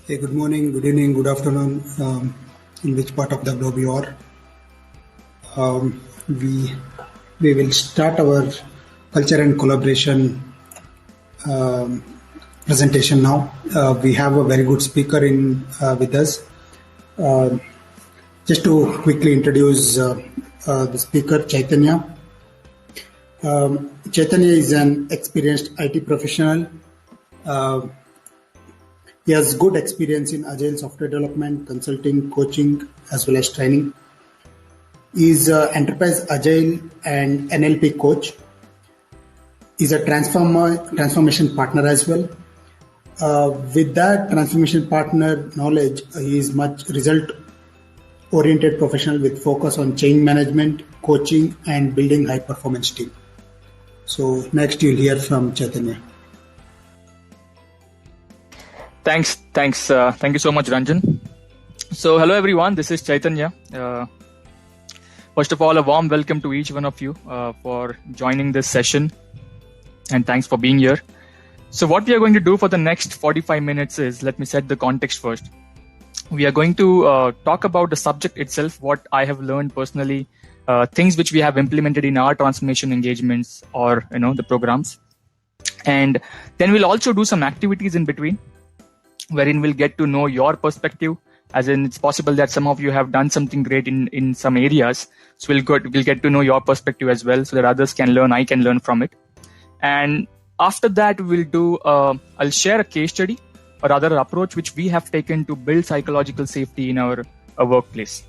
Hey, good morning, good evening, good afternoon, in which part of the globe you are. Um, we we will start our culture and collaboration um, presentation now. We have a very good speaker in with us. Uh, just to quickly introduce the speaker, Chaitanya. Chaitanya is an experienced IT professional. Uh, he has good experience in agile software development, consulting, coaching, as well as training. Is enterprise agile and NLP coach. Is a transformation partner as well. With that transformation partner knowledge, he is much result oriented professional with focus on change management, coaching, and building high performance team. So next you'll hear from Chaitanya. Thanks. Thank you so much, Ranjan. So hello everyone, this is Chaitanya. First of all, a warm welcome to each one of you for joining this session, and thanks for being here. So what we are going to do for the next 45 minutes is, let me set the context first. We are going to talk about the subject itself, what I have learned personally, things which we have implemented in our transformation engagements or the programs. And then we'll also do some activities in between, wherein we'll get to know your perspective, as in it's possible that some of you have done something great in some areas. So we'll get to know your perspective as well, so that others can learn, I can learn from it. And after that, we'll do, I'll share a case study or other approach which we have taken to build psychological safety in our workplace,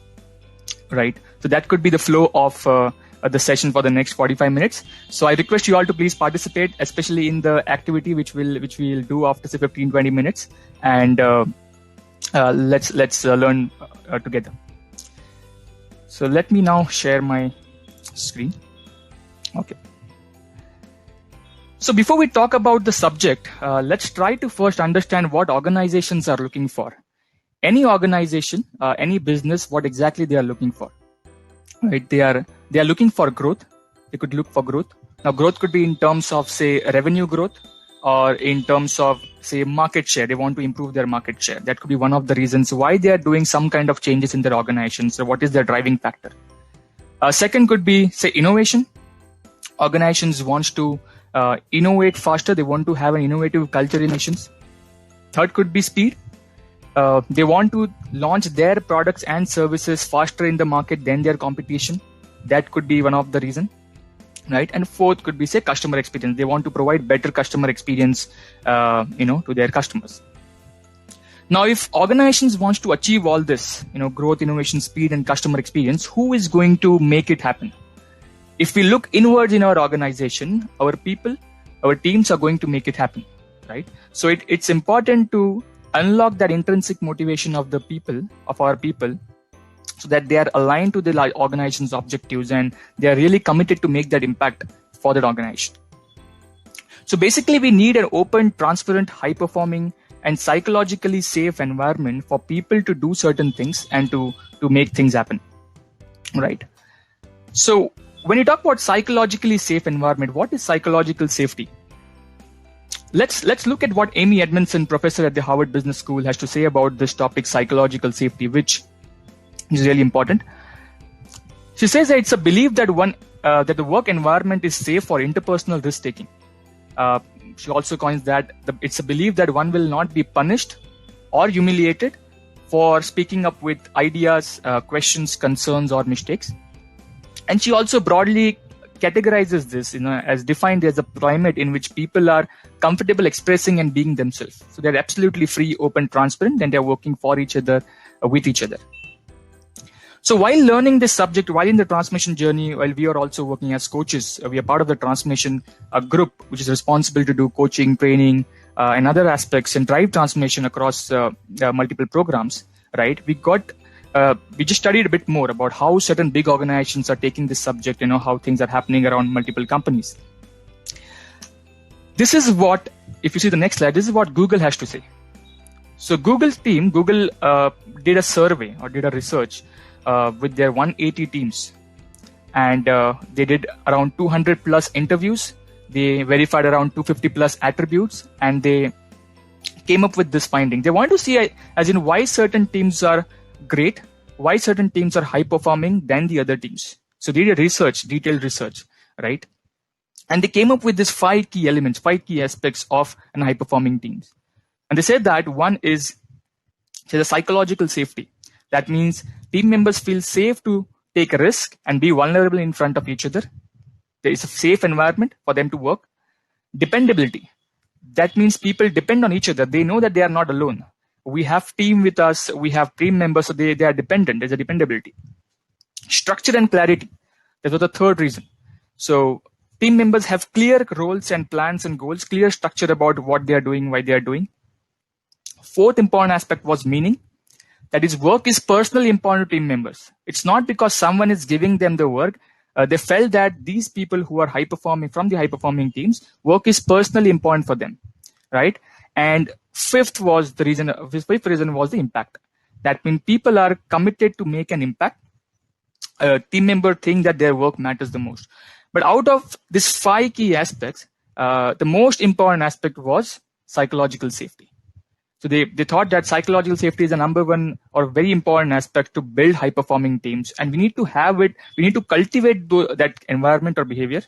right? So that could be the flow of the session for the next 45 minutes. So I request you all to please participate, especially in the activity which we'll do after say 15-20 minutes, and let's learn together. So let me now share my screen. Okay. So before we talk about the subject, let's try to first understand what organizations are looking for. Any organization, any business, what exactly they are looking for, right? They are looking for growth. They could look for growth. Now, growth could be in terms of, say, revenue growth, or in terms of, say, market share. They want to improve their market share. That could be one of the reasons why they are doing some kind of changes in their organization. So what is their driving factor? Second could be, say, innovation. Organizations want to innovate faster. They want to have an innovative culture in nations. Third could be speed. They want to launch their products and services faster in the market than their competition. That could be one of the reasons, right? And fourth could be, say, customer experience. They want to provide better customer experience, to their customers. Now, if organizations want to achieve all this, growth, innovation, speed, and customer experience, who is going to make it happen? If we look inwards in our organization, our people, our teams are going to make it happen, right? So it's important to unlock that intrinsic motivation of our people, so that they are aligned to the organization's objectives and they are really committed to make that impact for that organization. So basically, we need an open, transparent, high-performing, and psychologically safe environment for people to do certain things and to make things happen, right? So when you talk about psychologically safe environment, what is psychological safety? Let's look at what Amy Edmondson, professor at the Harvard Business School, has to say about this topic, psychological safety, which is really important. She says that it's a belief that that the work environment is safe for interpersonal risk taking. She also coins that it's a belief that one will not be punished or humiliated for speaking up with ideas, questions, concerns, or mistakes. And she also broadly categorizes this, as defined as a climate in which people are comfortable expressing and being themselves. So they're absolutely free, open, transparent, and they're working for each other, with each other. So while learning this subject, while in the transformation journey, while we are also working as coaches, we are part of the transformation group, which is responsible to do coaching, training, and other aspects and drive transformation across multiple programs, right? We just studied a bit more about how certain big organizations are taking this subject, how things are happening around multiple companies. This is what, if you see the next slide, this is what Google has to say. So Google did a survey or did a research with their 180 teams, and they did around 200 plus interviews. They verified around 250 plus attributes, and they came up with this finding. They want to see as in why certain teams are great, why certain teams are high performing than the other teams. So they did research, detailed research, right? And they came up with these 5 key elements, 5 key aspects of an high performing teams. And they said that one is the psychological safety. That means team members feel safe to take a risk and be vulnerable in front of each other. There is a safe environment for them to work. Dependability. That means people depend on each other. They know that they are not alone. We have team with us. We have team members, so they are dependent. There's a dependability. Structure and clarity. That was the third reason. So team members have clear roles and plans and goals, clear structure about what they are doing, why they are doing. Fourth important aspect was meaning. That is, work is personally important to team members. It's not because someone is giving them the work. They felt that these people who are high performing from the high performing teams, work is personally important for them, right? And fifth reason was the impact. That means people are committed to make an impact. Team member think that their work matters the most. But out of these 5 key aspects, the most important aspect was psychological safety. So they thought that psychological safety is a number one or very important aspect to build high performing teams. And we need to have it, we need to cultivate that environment or behavior.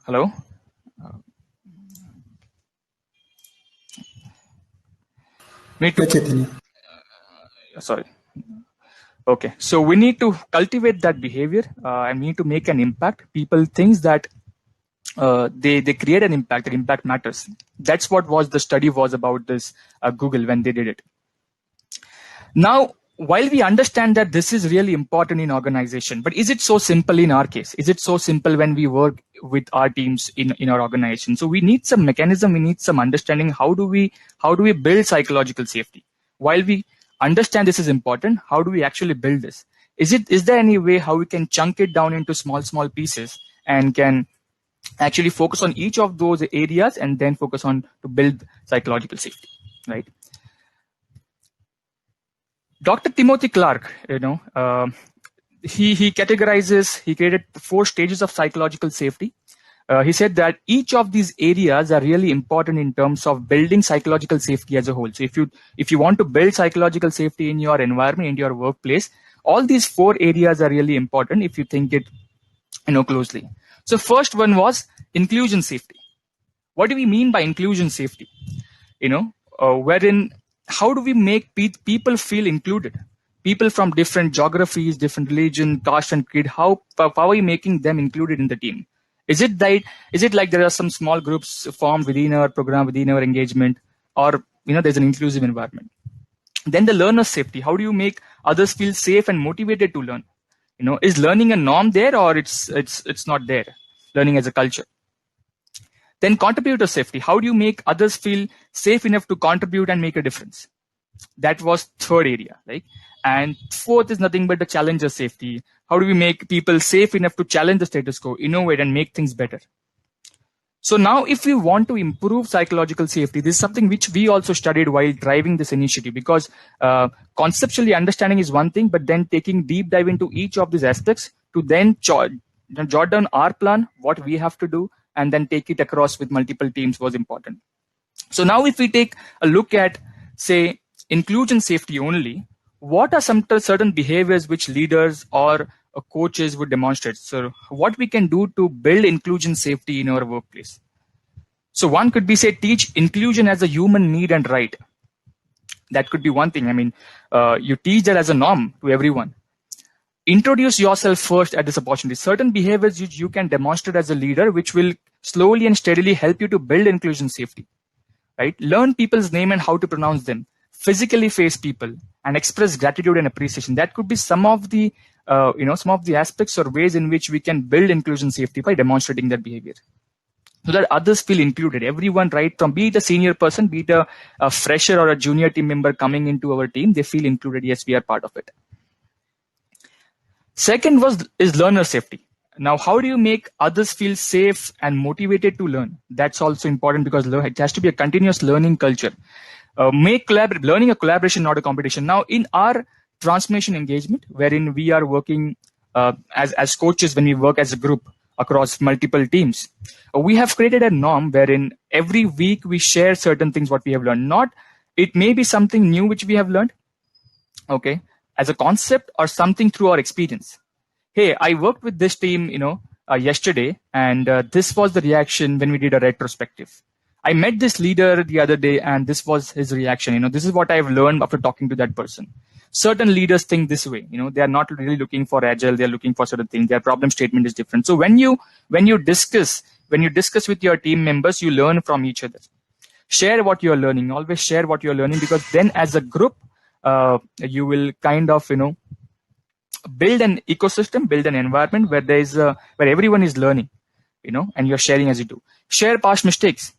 Hello? Sorry. Okay, so we need to cultivate that behavior and we need to make an impact. People think that they create an impact, that impact matters. That's what the study was about this Google when they did it. Now, while we understand that this is really important in organization, but is it so simple in our case? Is it so simple when we work with our teams in our organization? So we need some mechanism, we need some understanding. How do we build psychological safety? While we understand this is important, how do we actually build this? Is there any way how we can chunk it down into small pieces and can actually focus on each of those areas and then focus on to build psychological safety, right? Dr. Timothy Clark, he created 4 stages of psychological safety. He said that each of these areas are really important in terms of building psychological safety as a whole. So if you want to build psychological safety in your environment, in your workplace, all these 4 areas are really important if you think it closely. So first one was inclusion safety. What do we mean by inclusion safety? Wherein how do we make people feel included? People from different geographies, different religion, caste and creed, how are we making them included in the team? Is it like there are some small groups formed within our program, within our engagement, or there's an inclusive environment? Then the learner safety. How do you make others feel safe and motivated to learn? Is learning a norm there or it's not there? Learning as a culture. Then contributor safety. How do you make others feel safe enough to contribute and make a difference? That was third area, right? And fourth is nothing but the challenger safety. How do we make people safe enough to challenge the status quo, innovate and make things better? So now if we want to improve psychological safety, this is something which we also studied while driving this initiative, because conceptually understanding is one thing, but then taking deep dive into each of these aspects to then jot down our plan, what we have to do, and then take it across with multiple teams was important. So now if we take a look at, say, inclusion safety only, what are some certain behaviors which leaders or coaches would demonstrate? So what we can do to build inclusion safety in our workplace? So one could be, say, teach inclusion as a human need and right. That could be one thing. You teach that as a norm to everyone. Introduce yourself first at this opportunity. Certain behaviors which you can demonstrate as a leader, which will slowly and steadily help you to build inclusion safety, right? Learn people's name and how to pronounce them. Physically face people and express gratitude and appreciation. That could be some of the aspects or ways in which we can build inclusion safety by demonstrating that behavior, so that others feel included. Everyone, right, from be it a senior person, be it a fresher or a junior team member coming into our team, they feel included. Yes, we are part of it. Second is learner safety. Now, how do you make others feel safe and motivated to learn? That's also important, because it has to be a continuous learning culture. Make learning a collaboration, not a competition. Now, in our transformation engagement, wherein we are working as coaches, when we work as a group across multiple teams, we have created a norm wherein every week we share certain things what we have learned. Not, it may be something new which we have learned, okay, as a concept, or something through our experience. Hey, I worked with this team, yesterday, and this was the reaction when we did a retrospective. I met this leader the other day, and this was his reaction. This is what I've learned after talking to that person. Certain leaders think this way. They are not really looking for agile. They are looking for certain things. Their problem statement is different. So when you discuss with your team members, you learn from each other. Share what you are learning. Always share what you are learning, because then as a group, you will kind of build an ecosystem, build an environment where where everyone is learning, and you're sharing as you do. Share past mistakes.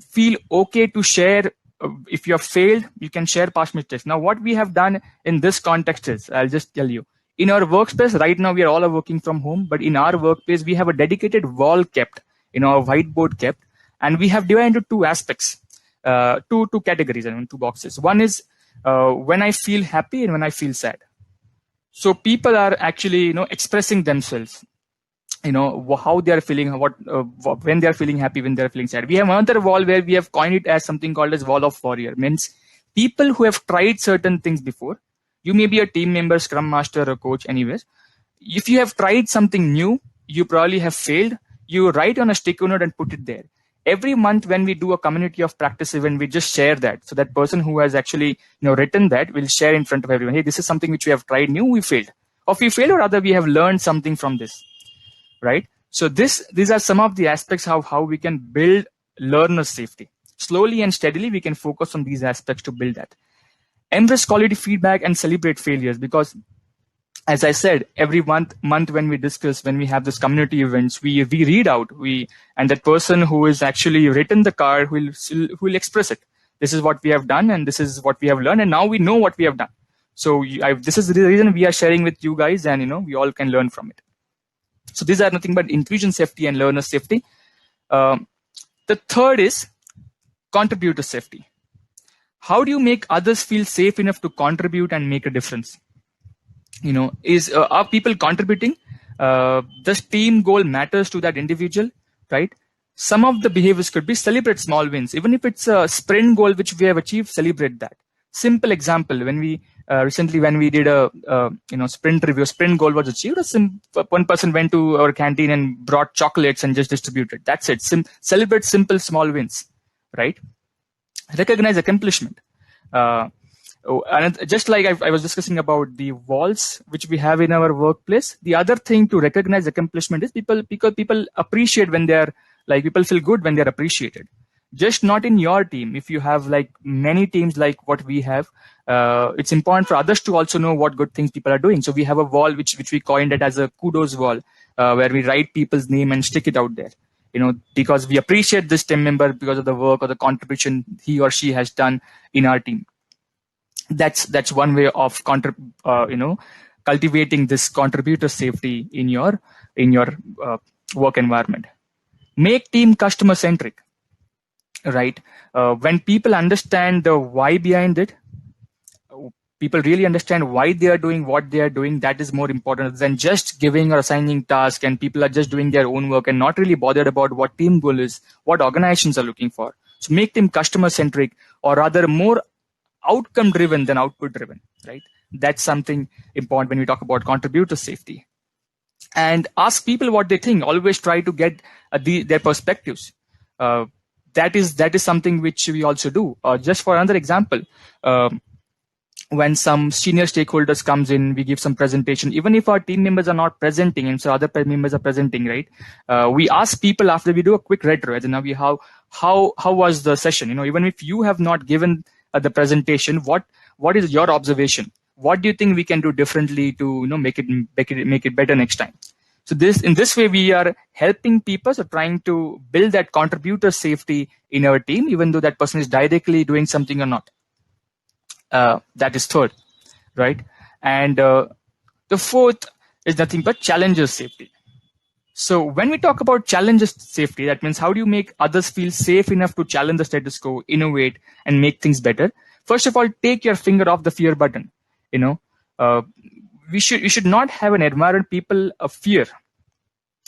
Feel okay to share. If you have failed, you can share past mistakes. Now, what we have done in this context is, I'll just tell you, in our workspace right now, we are all working from home, but in our workplace, we have a dedicated wall kept, a whiteboard kept, and we have divided into two aspects, two categories, two boxes. One is when I feel happy and when I feel sad. So people are actually, expressing themselves, how they are feeling, when they are feeling happy, when they are feeling sad. We have another wall where we have coined it as something called as wall of warrior. Means people who have tried certain things before. You may be a team member, scrum master, or coach, anyways. If you have tried something new, you probably have failed. You write on a sticky note and put it there. Every month when we do a community of practice event, we just share that. So that person who has actually written that will share in front of everyone. Hey, this is something which we have tried new, we failed. Or we failed, or rather we have learned something from this. Right? So these are some of the aspects of how we can build learner safety. Slowly and steadily, we can focus on these aspects to build that. Embrace quality feedback and celebrate failures, because as I said, every month when we discuss, when we have this community events, we read out, and that person who is actually written the card will express it. This is what we have done, and this is what we have learned, and now we know what we have done. So this is the reason we are sharing with you guys, and we all can learn from it. So these are nothing but inclusion safety and learner safety. The third is contributor safety. How do you make others feel safe enough to contribute and make a difference? Are people contributing? This team goal matters to that individual, right? Some of the behaviors could be celebrate small wins. Even if it's a sprint goal which we have achieved, celebrate that. Simple example, when we recently when we did a sprint review, sprint goal was achieved. One person went to our canteen and brought chocolates and just distributed. That's it. Celebrate simple small wins, right? Recognize accomplishment. And just like I was discussing about the walls which we have in our workplace, the other thing to recognize accomplishment is people appreciate when they're people feel good when they're appreciated. Just not in your team. If you have many teams like what we have, it's important for others to also know what good things people are doing. So we have a wall which we coined it as a kudos wall, where we write people's name and stick it out there. Because we appreciate this team member because of the work or the contribution he or she has done in our team. That's one way of cultivating this contributor safety in your work environment. Make team customer centric, right? When people understand the why behind it, people really understand why they are doing what they are doing. That is more important than just giving or assigning tasks, and people are just doing their own work and not really bothered about what team goal is, what organizations are looking for. So make them customer centric, or rather more outcome driven than output driven, right? That's something important when we talk about contributor safety. And ask people what they think. Always try to get their perspectives. That is something which we also do. Just for another example, when some senior stakeholders comes in, we give some presentation. Even if our team members are not presenting and so other members are presenting, right? We ask people after we do a quick retro, as in how was the session? Even if you have not given the presentation, what is your observation? What do you think we can do differently to make it better next time? So in this way we are helping people, so trying to build that contributor safety in our team, even though that person is directly doing something or not. That is third, right? And the fourth is nothing but challenger safety. So when we talk about challenger safety, that means how do you make others feel safe enough to challenge the status quo, innovate, and make things better? First of all, take your finger off the fear button. we should not have an environment people fear,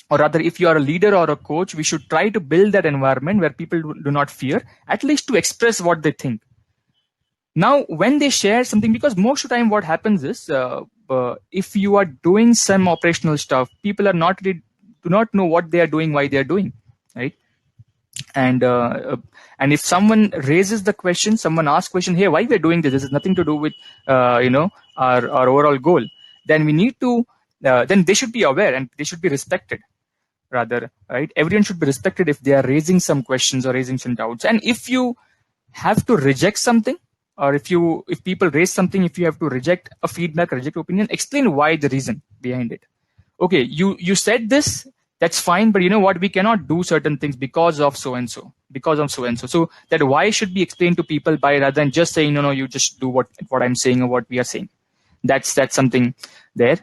or rather, if you are a leader or a coach, we should try to build that environment where people do not fear, at least to express what they think. Now, when they share something, because most of the time what happens is, if you are doing some operational stuff, people are not really, do not know what they are doing, why they are doing, right? And if someone raises the question, someone asks question, hey, why we're doing this? This has nothing to do with our overall goal. Then we need to, then they should be aware and they should be respected, rather, right? Everyone should be respected if they are raising some questions or raising some doubts. And if you have to reject something, or if people raise something, if you have to reject a feedback, reject opinion, explain why, the reason behind it. Okay, you said this, that's fine, but you know what, we cannot do certain things because of so and so, because of so and so. So that why should be explained to people by, rather than just saying no, you just do what I'm saying or what we are saying. That's something there.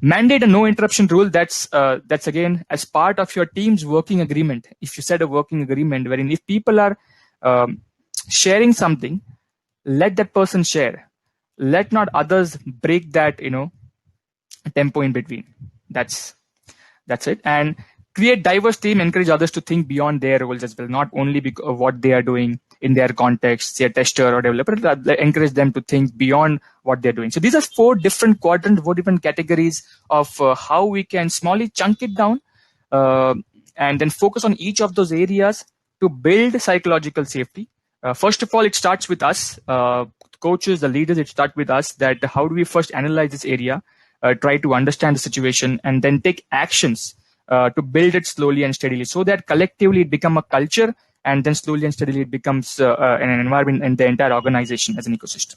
Mandate a no interruption rule. That's again as part of your team's working agreement. If you set a working agreement wherein if people are sharing something, let that person share. Let not others break that tempo in between. That's it. And create diverse team, encourage others to think beyond their roles as well, not only because of what they are doing in their context, say a tester or developer, encourage them to think beyond what they're doing. So these are 4 different quadrants, 4 different categories of how we can smallly chunk it down and then focus on each of those areas to build psychological safety. First of all, it starts with us, coaches, the leaders. It starts with us, that how do we first analyze this area, try to understand the situation, and then take actions to build it slowly and steadily, so that collectively it become a culture, and then slowly and steadily it becomes an environment in the entire organization as an ecosystem,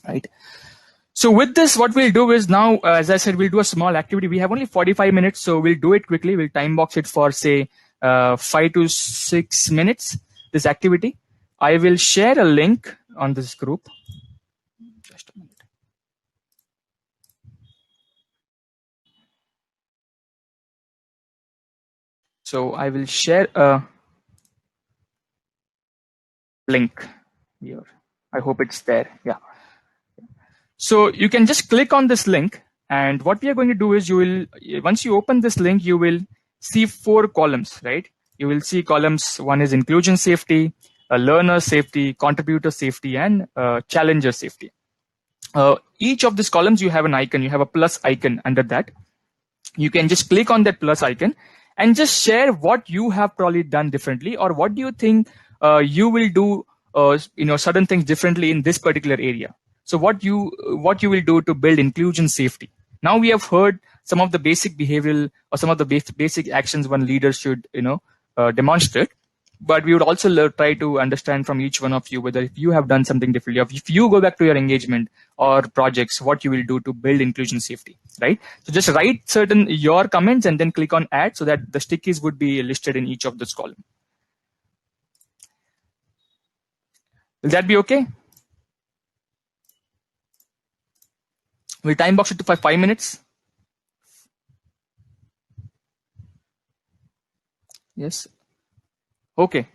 right? So with this, what we'll do is now, as I said, we'll do a small activity. We have only 45 minutes, so we'll do it quickly. We'll time box it for, say, 5 to 6 minutes, this activity. I will share a link on this group. Just a minute. So I will share a link here. I hope it's there. Yeah. So you can just click on this link, and what we are going to do is, once you open this link, you will see 4 columns, right? You will see columns. One is inclusion safety, learner safety, contributor safety, and challenger safety. Each of these columns, you have an icon. You have a plus icon under that. You can just click on that plus icon and just share what you have probably done differently, or what do you think you will do certain things differently in this particular area. So what you will do to build inclusion safety. Now we have heard some of the basic behavioral or some of the basic actions one leader should demonstrate, but we would also try to understand from each one of you whether if you have done something differently, or if you go back to your engagement or projects, what you will do to build inclusion safety, right? So just write your comments and then click on add, so that the stickies would be listed in each of those columns. Will that be okay? We'll time box it to 5 minutes. Yes. Okay.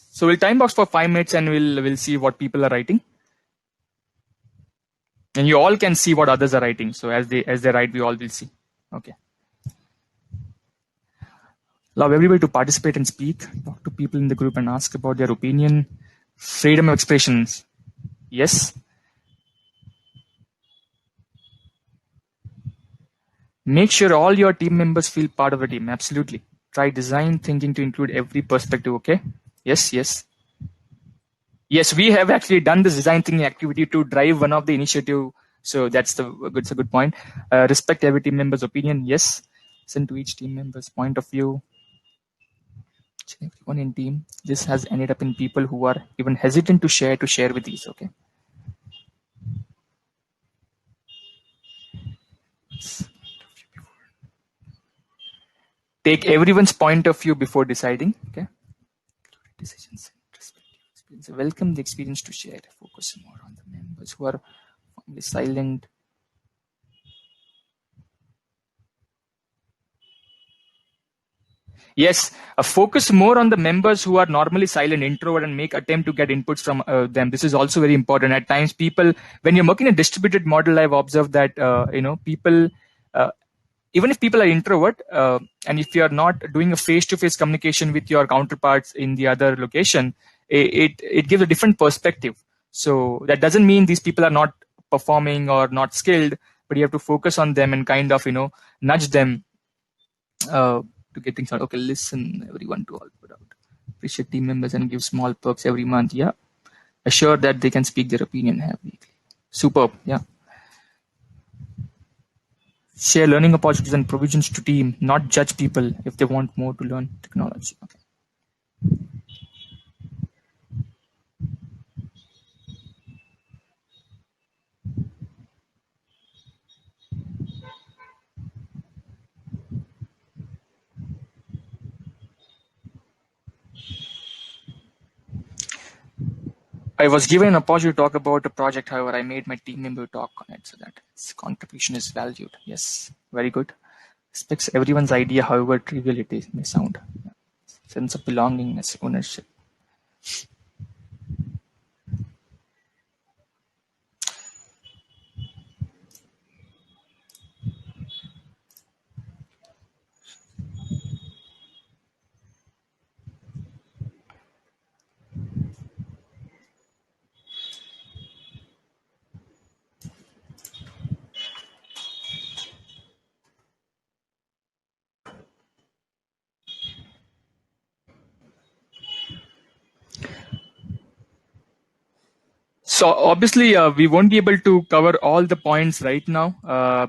So we'll time box for 5 minutes and we'll see what people are writing. And you all can see what others are writing. So as they write, we all will see. Okay. Allow everybody to participate and speak. Talk to people in the group and ask about their opinion. Freedom of expressions. Yes. Make sure all your team members feel part of the team. Absolutely. Try design thinking to include every perspective. Okay. Yes. Yes. Yes, we have actually done this design thinking activity to drive one of the initiative. So that's a good point. Respect every team member's opinion. Yes. Listen to each team member's point of view. Everyone in team. This has ended up in people who are even hesitant to share with these. Okay. Take everyone's point of view before deciding. Okay. Decisions. Welcome the experience to share. Focus more on the members who are silent. Yes, focus more on the members who are normally silent, introvert, and make attempt to get inputs from them. This is also very important. At times, people, when you're working a distributed model, I've observed that people, uh, even if people are introvert, and if you are not doing a face-to-face communication with your counterparts in the other location, it gives a different perspective. So that doesn't mean these people are not performing or not skilled, but you have to focus on them and kind of nudge them to get things out. Okay, listen, everyone to all put out. Appreciate team members and give small perks every month. Yeah. Assure that they can speak their opinion weekly. Superb. Yeah. Share learning opportunities and provisions to team, not judge people if they want more to learn technology. Okay. I was given an opportunity to talk about a project, however, I made my team member talk on it so that its contribution is valued. Yes, very good. Respects everyone's idea, however trivial it is, may sound. Sense of belongingness, ownership. So obviously, we won't be able to cover all the points right now,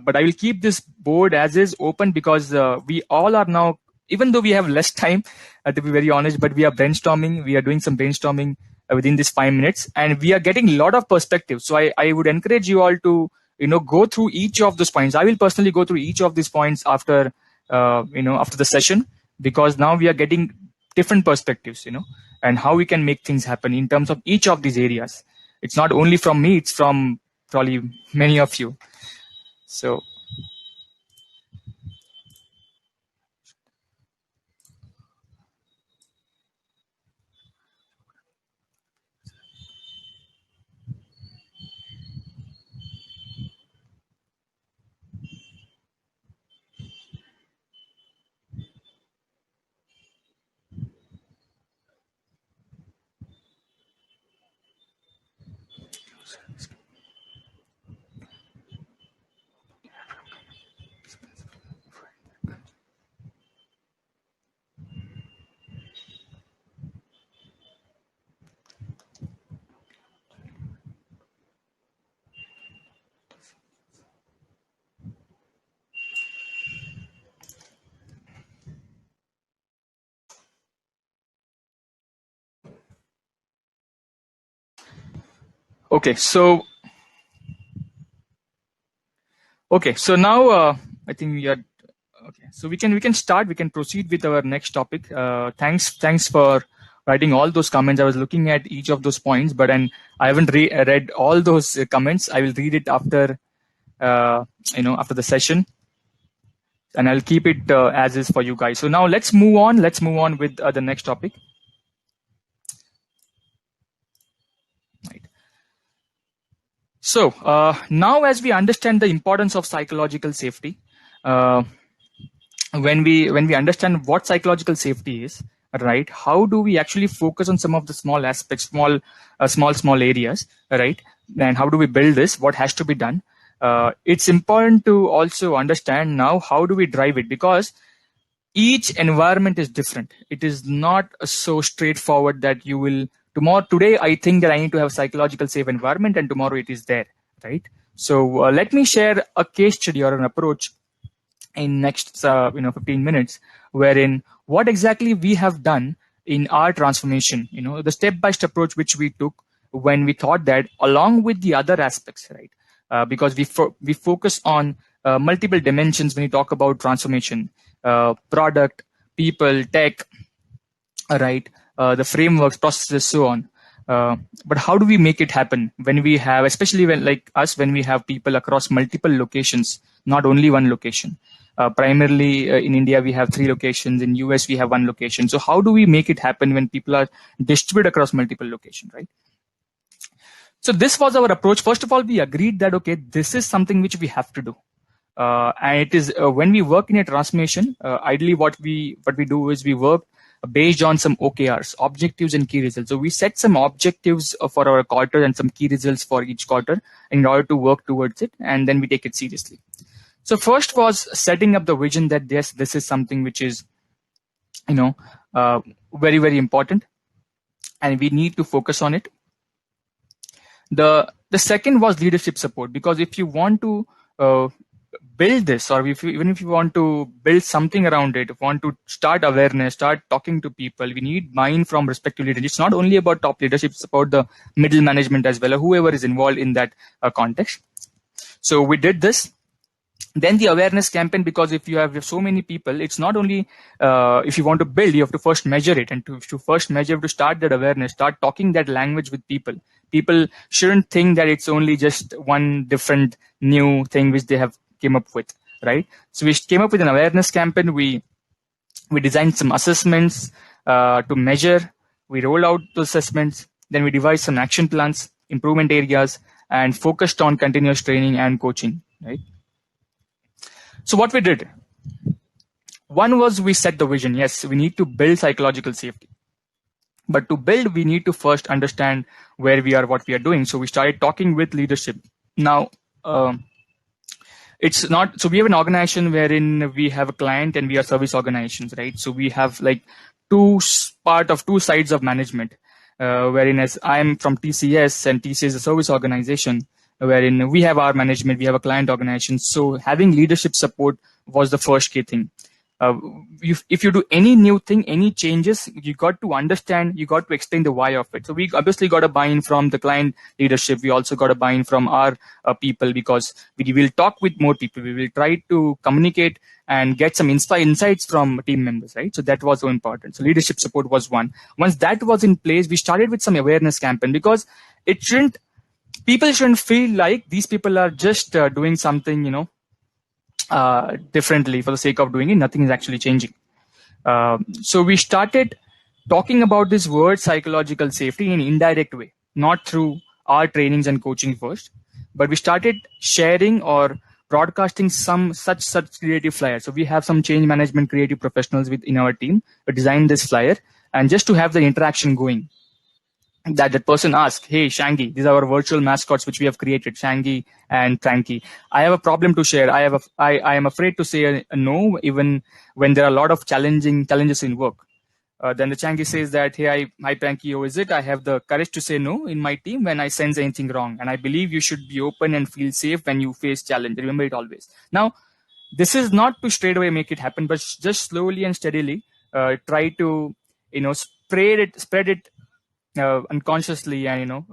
but I will keep this board as is open because we all are now, even though we have less time, to be very honest, but we are brainstorming. We are doing some brainstorming within these 5 minutes, and we are getting a lot of perspective. So I would encourage you all to go through each of those points. I will personally go through each of these points after after the session, because now we are getting different perspectives, and how we can make things happen in terms of each of these areas. It's not only from me, it's from probably many of you. So okay, so now I think we are okay. So we can start. We can proceed with our next topic. Thanks for writing all those comments. I was looking at each of those points, but I haven't read all those comments. I will read it after after the session, and I'll keep it as is for you guys. So now let's move on. Let's move on with the next topic. Right. So now, as we understand the importance of psychological safety, when we understand what psychological safety is, right? How do we actually focus on some of the small aspects, small areas, right? And how do we build this? What has to be done? It's important to also understand now how do we drive it, because each environment is different. It is not so straightforward that you will today I think that I need to have a psychological safe environment, and tomorrow it is there, right? So let me share a case study or an approach in next 15 minutes, wherein what exactly we have done in our transformation, the step-by-step approach which we took when we thought that along with the other aspects, right? Because we focus on multiple dimensions when we talk about transformation, product, people, tech, right? The frameworks, processes, so on. But how do we make it happen when we have, especially when like us, when we have people across multiple locations, not only one location? Primarily in India, we have 3 locations. In US, we have 1 location. So how do we make it happen when people are distributed across multiple locations, right? So this was our approach. First of all, we agreed that, okay, this is something which we have to do. And it is when we work in a transformation, ideally what we do is we work based on some OKRs, objectives and key results. So we set some objectives for our quarter and some key results for each quarter in order to work towards it, and then we take it seriously. So first was setting up the vision that yes, this is something which is, very, very important, and we need to focus on it. The second was leadership support, because if you want to build this, or even if you want to build something around it, want to start awareness, start talking to people, we need buy-in from respective leaders. It's not only about top leadership, it's about the middle management as well, or whoever is involved in that context. So we did this. Then the awareness campaign, because if you have so many people, it's not only if you want to build, you have to first measure it, and to first measure, to start that awareness, start talking that language with people. People shouldn't think that it's only just one different new thing which they have came up with, right? So we came up with an awareness campaign. We designed some assessments to measure. We rolled out those assessments. Then we devised some action plans, improvement areas, and focused on continuous training and coaching, right? So what we did, one was we set the vision. Yes, we need to build psychological safety. But to build, we need to first understand where we are, what we are doing. So we started talking with leadership. Now, it's not, so we have an organization wherein we have a client and we are service organizations, right? So we have like two sides of management, wherein as I'm from TCS, and TCS is a service organization, wherein we have our management, we have a client organization. So having leadership support was the first key thing. If you do any new thing, any changes, you got to understand, you got to explain the why of it. So we obviously got a buy-in from the client leadership. We also got a buy-in from our people, because we will talk with more people. We will try to communicate and get some insights from team members, right? So that was so important. So leadership support was one. Once that was in place, we started with some awareness campaign, because people shouldn't feel like these people are just doing something, differently for the sake of doing it. Nothing is actually changing. So we started talking about this word psychological safety in an indirect way, not through our trainings and coaching first, but we started sharing or broadcasting some such creative flyers. So we have some change management creative professionals within our team who designed this flyer, and just to have the interaction going, that person asked, hey, Shangy, these are our virtual mascots which we have created, Shangy and Frankie. I have a problem to share. I am afraid to say a no, even when there are a lot of challenges in work. Then the Shangy says that, hey, hi Frankie, how is it? I have the courage to say no in my team when I sense anything wrong. And I believe you should be open and feel safe when you face challenge. Remember it always. Now, this is not to straight away make it happen, but just slowly and steadily try to, spread it unconsciously, and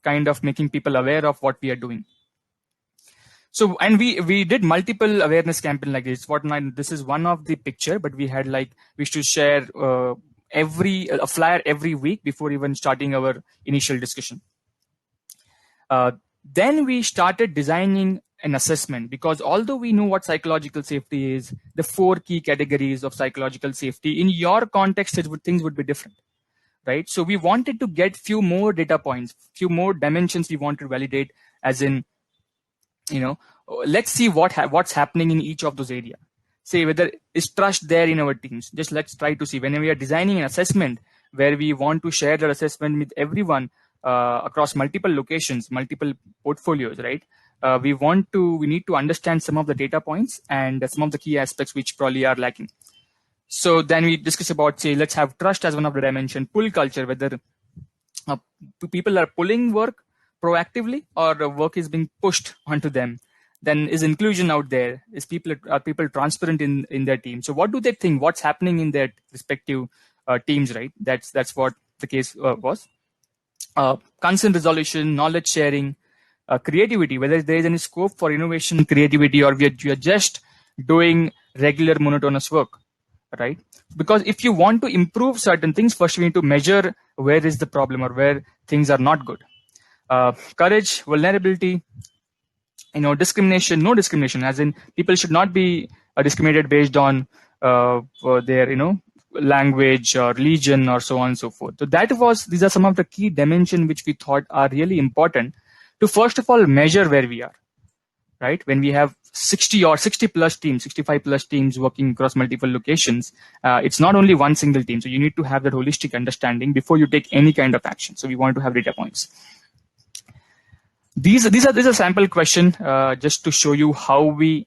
kind of making people aware of what we are doing. So, and we did multiple awareness campaign like this. This is one of the picture, but we had we used to share a flyer every week before even starting our initial discussion. Then we started designing an assessment, because although we know what psychological safety is, the 4 key categories of psychological safety, in your context, things would be different. Right. So we wanted to get few more data points, few more dimensions we want to validate, as in, let's see what's happening in each of those areas. Say whether is trust there in our teams. Just let's try to see when we are designing an assessment where we want to share that assessment with everyone across multiple locations, multiple portfolios, right? We need to understand some of the data points and some of the key aspects which probably are lacking. So then we discuss about, say, let's have trust as one of the dimension, pull culture, whether people are pulling work proactively or work is being pushed onto them. Then is inclusion out there? Are people transparent in their team? So what do they think? What's happening in their respective teams, right? That's what the case was. Concern resolution, knowledge sharing, creativity, whether there is any scope for innovation, creativity, or we are just doing regular monotonous work. right? Because if you want to improve certain things, first we need to measure where is the problem or where things are not good. Courage, vulnerability, discrimination, no discrimination, as in people should not be discriminated based on their, language or religion or so on and so forth. So these are some of the key dimensions which we thought are really important to first of all measure where we are, right? When we have 60 or 60 plus teams, 65 plus teams working across multiple locations, it's not only one single team. So you need to have that holistic understanding before you take any kind of action. So we want to have data points. These are a sample question just to show you how we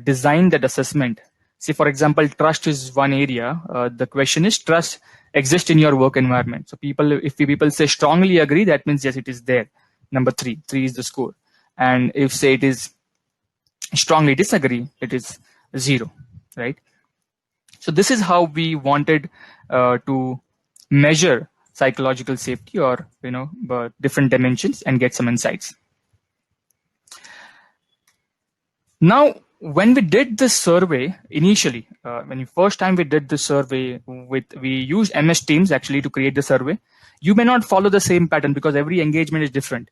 design that assessment. Say, for example, trust is one area. The question is, trust exists in your work environment. So if people say strongly agree, that means yes, it is there. Number 3 is the score. And if say it is strongly disagree, it is 0, right? So this is how we wanted to measure psychological safety or different dimensions and get some insights. Now, when we did this survey initially, first time we did the survey we used MS Teams actually to create the survey. You may not follow the same pattern because every engagement is different.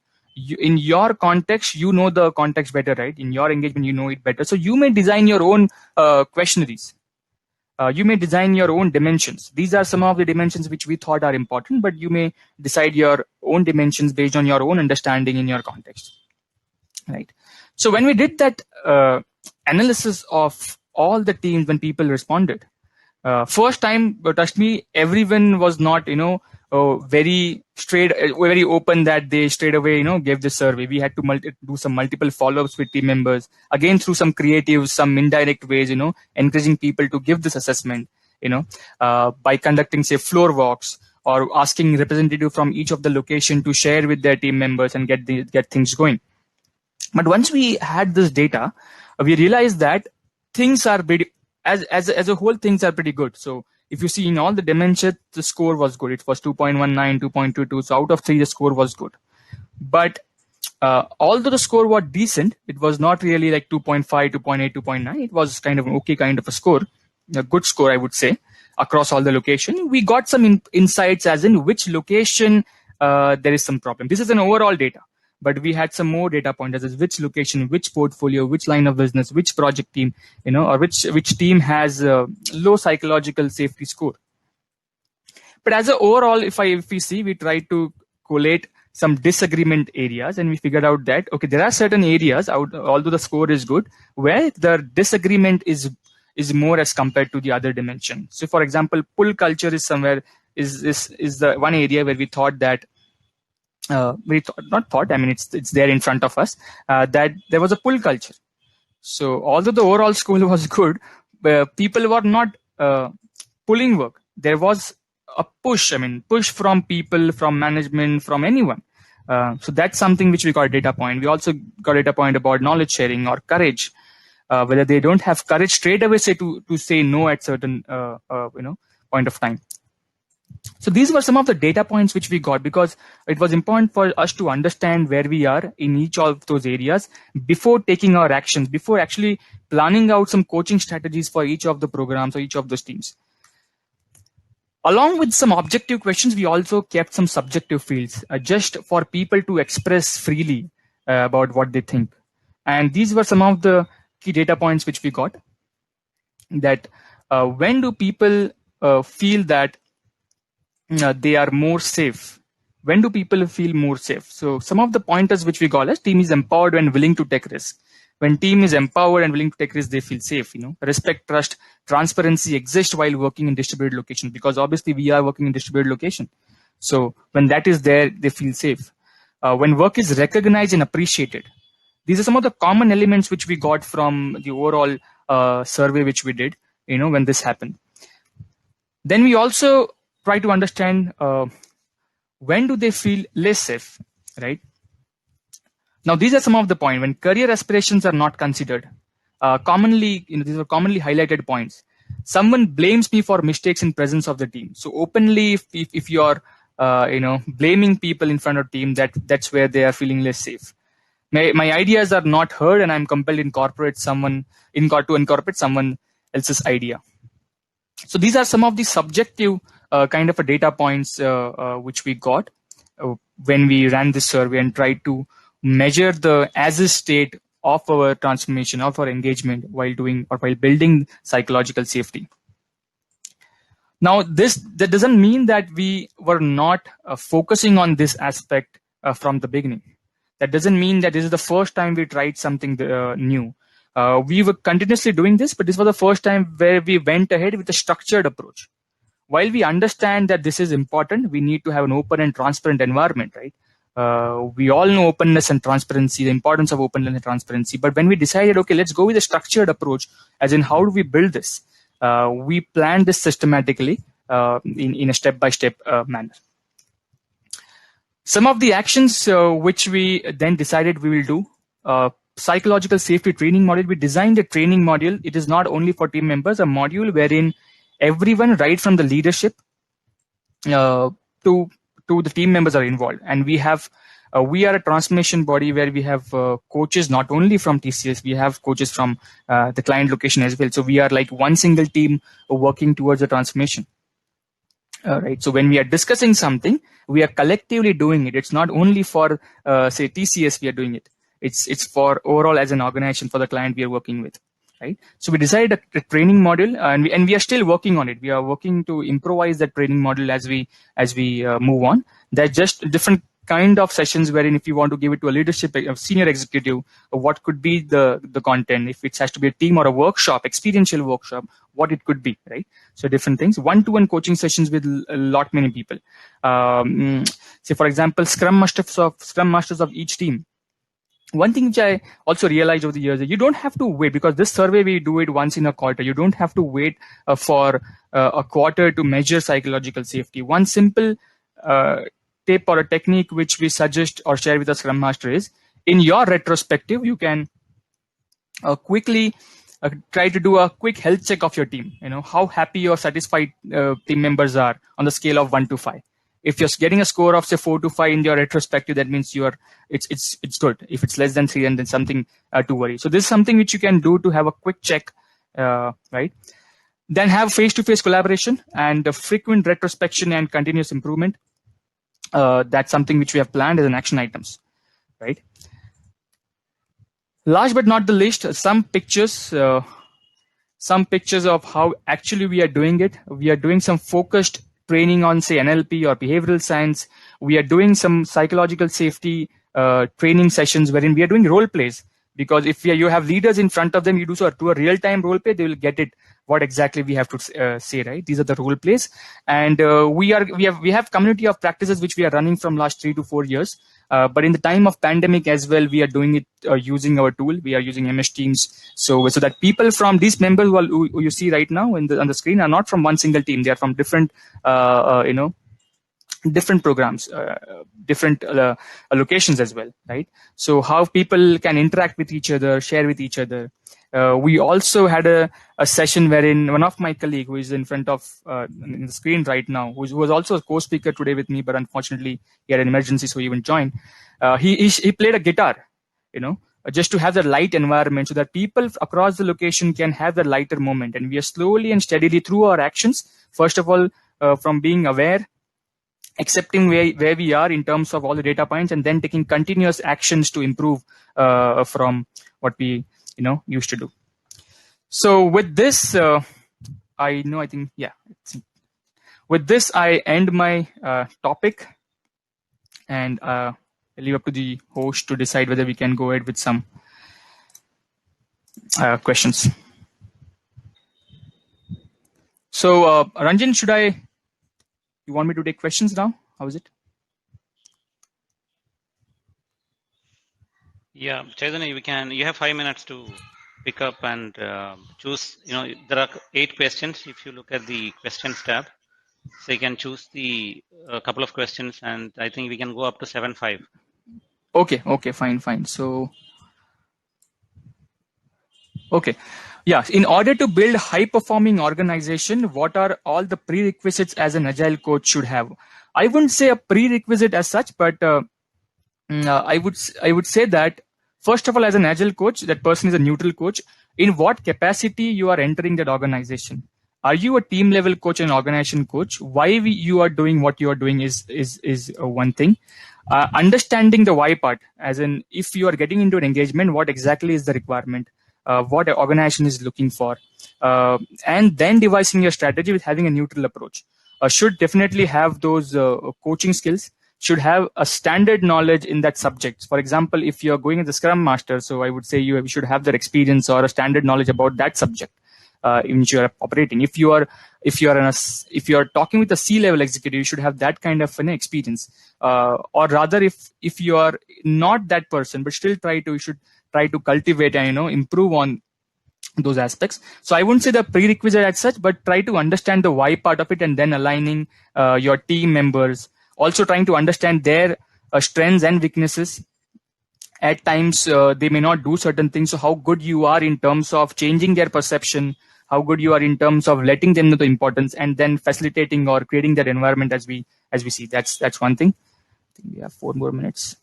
In your context, you know the context better, right? In your engagement, you know it better. So you may design your own questionnaires. You may design your own dimensions. These are some of the dimensions which we thought are important, but you may decide your own dimensions based on your own understanding in your context, right? So when we did that analysis of all the teams when people responded, first time, trust me, everyone was not, very open that they straight away, gave the survey. We had to do some multiple follow-ups with team members, again through some creative, some indirect ways, encouraging people to give this assessment, by conducting say floor walks or asking representative from each of the location to share with their team members and get things going. But once we had this data, we realized that things are pretty, as a whole, things are pretty good. So if you see in all the dimensions, the score was good. It was 2.19, 2.22. So out of 3, the score was good. But although the score was decent, it was not really like 2.5, 2.8, 2.9. It was kind of an okay kind of a score, a good score, I would say, across all the location. We got some insights as in which location there is some problem. This is an overall data. But we had some more data pointers as which location, which portfolio, which line of business, which project team, or which team has a low psychological safety score. But as an overall, if we see, we try to collate some disagreement areas, and we figured out that okay, there are certain areas, although the score is good, where the disagreement is more as compared to the other dimension. So, for example, pull culture is somewhere is the one area where we thought that. It's there in front of us that there was a pull culture. So although the overall score was good, people were not pulling work. There was a push from people, from management, from anyone. So that's something which we got a data point. We also got a data point about knowledge sharing or courage, whether they don't have courage straight away to say no at certain point of time. So these were some of the data points which we got because it was important for us to understand where we are in each of those areas before taking our actions, before actually planning out some coaching strategies for each of the programs or each of those teams. Along with some objective questions, we also kept some subjective fields just for people to express freely about what they think. And these were some of the key data points which we got. That when do people feel that they are more safe? When do people feel more safe? So some of the pointers which we got as team is empowered when willing to take risk. When team is empowered and willing to take risk, they feel safe. Respect, trust, transparency exist while working in distributed location, because obviously we are working in distributed location. So when that is there, they feel safe. When work is recognized and appreciated. These are some of the common elements which we got from the overall survey which we did, when this happened. Then we also try to understand when do they feel less safe, right? Now, these are some of the points. When career aspirations are not considered, commonly, these are commonly highlighted points. Someone blames me for mistakes in presence of the team. So openly, if you are, blaming people in front of team, that's where they are feeling less safe. My ideas are not heard, and I'm compelled to incorporate someone else's idea. So these are some of the subjective kind of a data points which we got when we ran this survey and tried to measure the as is state of our transformation, of our engagement while doing or while building psychological safety. Now, that doesn't mean that we were not focusing on this aspect from the beginning. That doesn't mean that this is the first time we tried something new. We were continuously doing this, but this was the first time where we went ahead with a structured approach. While we understand that this is important, we need to have an open and transparent environment, right? We all know openness and transparency, the importance of openness and transparency. But when we decided, okay, let's go with a structured approach, as in how do we build this? We planned this systematically in a step-by-step manner. Some of the actions which we then decided we will do, psychological safety training module. We designed a training module. It is not only for team members, a module wherein everyone, right from the leadership to the team members, are involved. And we have we are a transformation body where we have coaches not only from TCS, we have coaches from the client location as well. So we are like one single team working towards the transformation. Right. So when we are discussing something, we are collectively doing it. It's not only for say TCS we are doing it. It's for overall as an organization for the client we are working with. Right. So we decided a training module, and we are still working on it. We are working to improvise that training module as we move on. They're just different kind of sessions wherein if you want to give it to a leadership, a senior executive, what could be the content, if it has to be a team or a workshop, experiential workshop, what it could be, right? So different things, one-to-one coaching sessions with a lot many people. Say for example, scrum masters of each team. One thing which I also realized over the years, you don't have to wait, because this survey we do it once in a quarter. You don't have to wait for a quarter to measure psychological safety. One simple tip or a technique which we suggest or share with the Scrum Master is, in your retrospective, you can quickly try to do a quick health check of your team. You know, how happy or satisfied team members are on the scale of 1 to 5. If you're getting a score of say 4 to 5 in your retrospective, that means it's good. If it's less than 3, then something to worry. So this is something which you can do to have a quick check, right? Then have face-to-face collaboration and frequent retrospection and continuous improvement. That's something which we have planned as an action items, right? Last but not the least, some pictures of how actually we are doing it. We are doing some focused training on say NLP or behavioral science. We are doing some psychological safety training sessions wherein we are doing role plays, because if you have leaders in front of them, you do a real-time role play, they will get it what exactly we have to say, right? These are the role plays, and we have community of practices which we are running from last 3 to 4 years. But in the time of pandemic as well, we are doing it using our tool. We are using MS Teams, so that people from these members who you see right now on the screen are not from one single team. They are from different different programs, different locations as well, right? So how people can interact with each other, share with each other. We also had a session wherein one of my colleague, who is in front of in the screen right now, who was also a co-speaker today with me, but unfortunately he had an emergency, so he wouldn't join. He played a guitar, just to have the light environment, so that people across the location can have the lighter moment. And we are slowly and steadily through our actions, first of all, from being aware, accepting where we are in terms of all the data points, and then taking continuous actions to improve from what we used to do. So with this, with this I end my topic, and I leave up to the host to decide whether we can go ahead with some questions. So Ranjan, you want me to take questions now? How is it? Yeah, Chaitanya, you have 5 minutes to pick up and choose. There are 8 questions if you look at the questions tab. So you can choose a couple of questions, and I think we can go up to 7-5. Okay, fine. So, okay. Yeah, in order to build high-performing organization, what are all the prerequisites as an agile coach should have? I wouldn't say a prerequisite as such, but I would say that first of all, as an agile coach, that person is a neutral coach. In what capacity you are entering that organization? Are you a team level coach and organization coach? Why you are doing what you are doing is one thing. Understanding the why part, as in if you are getting into an engagement, what exactly is the requirement, what an organization is looking for, and then devising your strategy with having a neutral approach. Should definitely have those coaching skills, should have a standard knowledge in that subject. For example, if you're going as a Scrum Master, so I would say you should have that experience or a standard knowledge about that subject in which you are operating. If you are talking with a C-level executive, you should have that kind of an experience. Or rather, if you are not that person, but still you should try to cultivate and improve on those aspects. So I wouldn't say the prerequisite as such, but try to understand the why part of it, and then aligning your team members. Also trying to understand their strengths and weaknesses. At times, they may not do certain things. So how good you are in terms of changing their perception, how good you are in terms of letting them know the importance, and then facilitating or creating that environment as we see. That's one thing. I think we have 4 more minutes.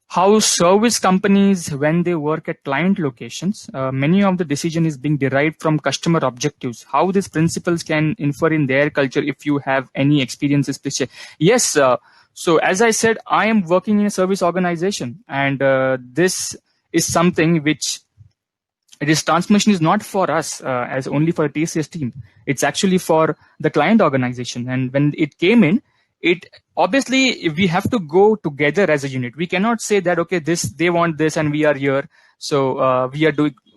How service companies, when they work at client locations, many of the decision is being derived from customer objectives. How these principles can infer in their culture. If you have any experiences, please share. Yes. So as I said, I am working in a service organization, and this is something which this transmission is not for us as only for a TCS team. It's actually for the client organization. And when it came in, it obviously we have to go together as a unit. We cannot say that okay, they want this and we are here, so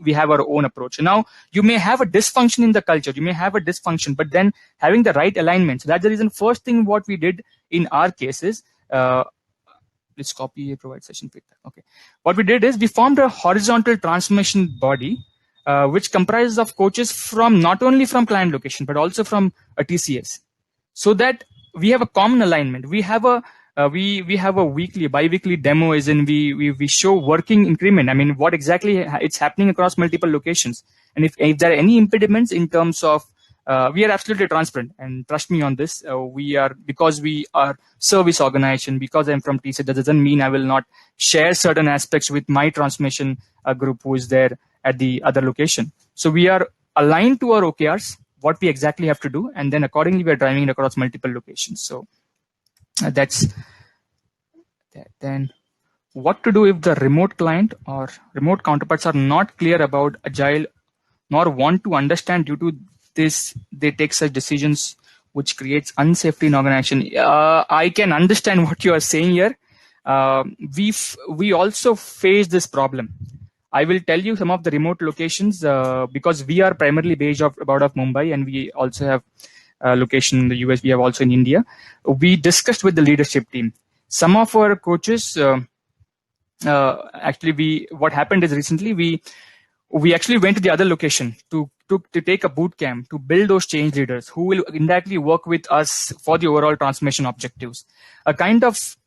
we have our own approach. Now you may have a dysfunction in the culture, but then having the right alignment. So that's the reason. First thing what we did in our case is let's copy provide session feedback. Okay, what we did is we formed a horizontal transformation body which comprises of coaches from not only from client location but also from a TCS, so that we have a common alignment. We have a bi-weekly demo, as in we show working increment. I mean, what exactly it's happening across multiple locations, and if there are any impediments in terms of we are absolutely transparent, and trust me on this. Because we are service organization, because I'm from TCS, that doesn't mean I will not share certain aspects with my transformation group who is there at the other location. So we are aligned to our OKRs, what we exactly have to do, and then accordingly we are driving it across multiple locations. So that's that. Then what to do if the remote client or remote counterparts are not clear about agile nor want to understand. Due to this, they take such decisions which creates unsafety in organization. I can understand what you are saying here. We also face this problem. I will tell you some of the remote locations because we are primarily based out of Mumbai, and we also have a location in the US. We have also in India. We discussed with the leadership team. Some of our coaches, what happened is recently we actually went to the other location to take a boot camp to build those change leaders who will indirectly work with us for the overall transformation objectives. A kind of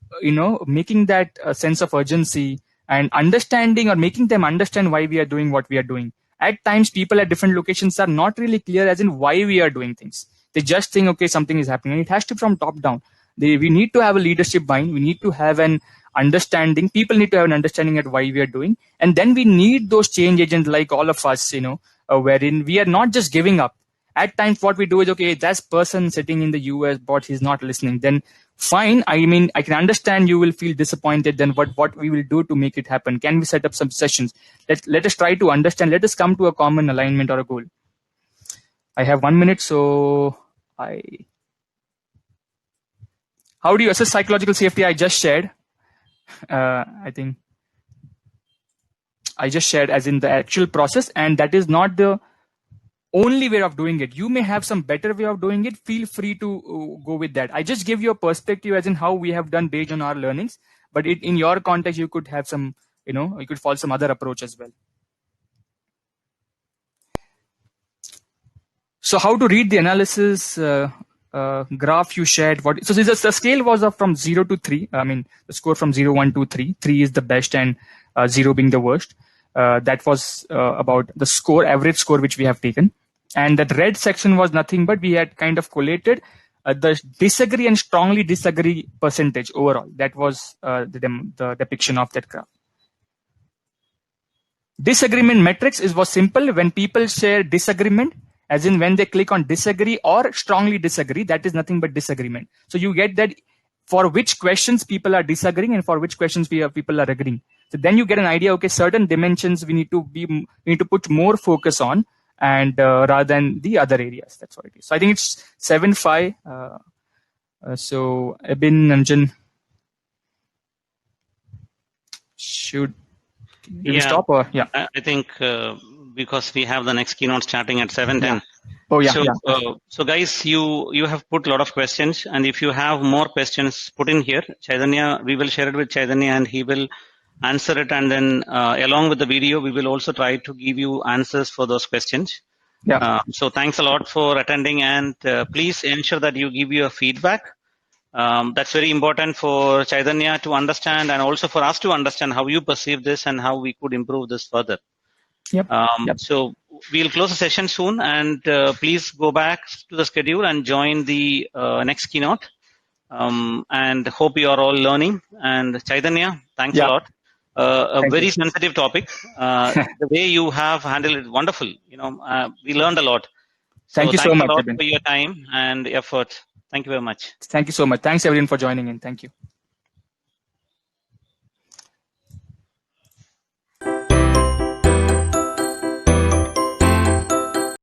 making that sense of urgency and understanding, or making them understand why we are doing what we are doing. At times, people at different locations are not really clear as in why we are doing things. They just think, okay, something is happening. And it has to be from top down. We need to have a leadership mind. We need to have an understanding. People need to have an understanding at why we are doing. And then we need those change agents like all of us, wherein we are not just giving up. At times, what we do is, okay, that person sitting in the US, but he's not listening. Then fine. I mean, I can understand you will feel disappointed. Then what we will do to make it happen? Can we set up some sessions? Let us try to understand. Let us come to a common alignment or a goal. I have 1 minute, so how do you assess psychological safety? I just shared. I think I just shared as in the actual process, and that is not the only way of doing it. You may have some better way of doing it. Feel free to go with that. I just give you a perspective as in how we have done based on our learnings, but in your context, you could have some, you could follow some other approach as well. So how to read the analysis graph you shared? So the scale was from 0 to 3. I mean, the score from 0, 1, 2, 3. 3 is the best, and 0 being the worst. That was about the average score which we have taken. And that red section was nothing but we had kind of collated the disagree and strongly disagree percentage overall. That was the depiction of that graph. Disagreement metrics was simple. When people share disagreement as in when they click on disagree or strongly disagree, that is nothing but disagreement. So you get that for which questions people are disagreeing and for which questions people are agreeing. So then you get an idea, okay, certain dimensions we need to put more focus on, and rather than the other areas. That's what it is. So I think it's 7-5. So Abin, Nanjan, should we stop or yeah? I think because we have the next keynote starting at 7:10. Yeah. Oh yeah. So guys, you have put a lot of questions, and if you have more questions, put in here. Chaitanya, we will share it with Chaitanya, and he will answer it, and then along with the video, we will also try to give you answers for those questions. Yeah. So thanks a lot for attending, and please ensure that you give your feedback. That's very important for Chaitanya to understand, and also for us to understand how you perceive this and how we could improve this further. Yep. So we'll close the session soon, and please go back to the schedule and join the next keynote. And hope you are all learning. And Chaitanya, thanks a lot. Very sensitive topic. The way you have handled it, wonderful. We learned a lot. Thank you so much, for your time and effort. Thank you very much. Thank you so much. Thanks everyone for joining in. Thank you.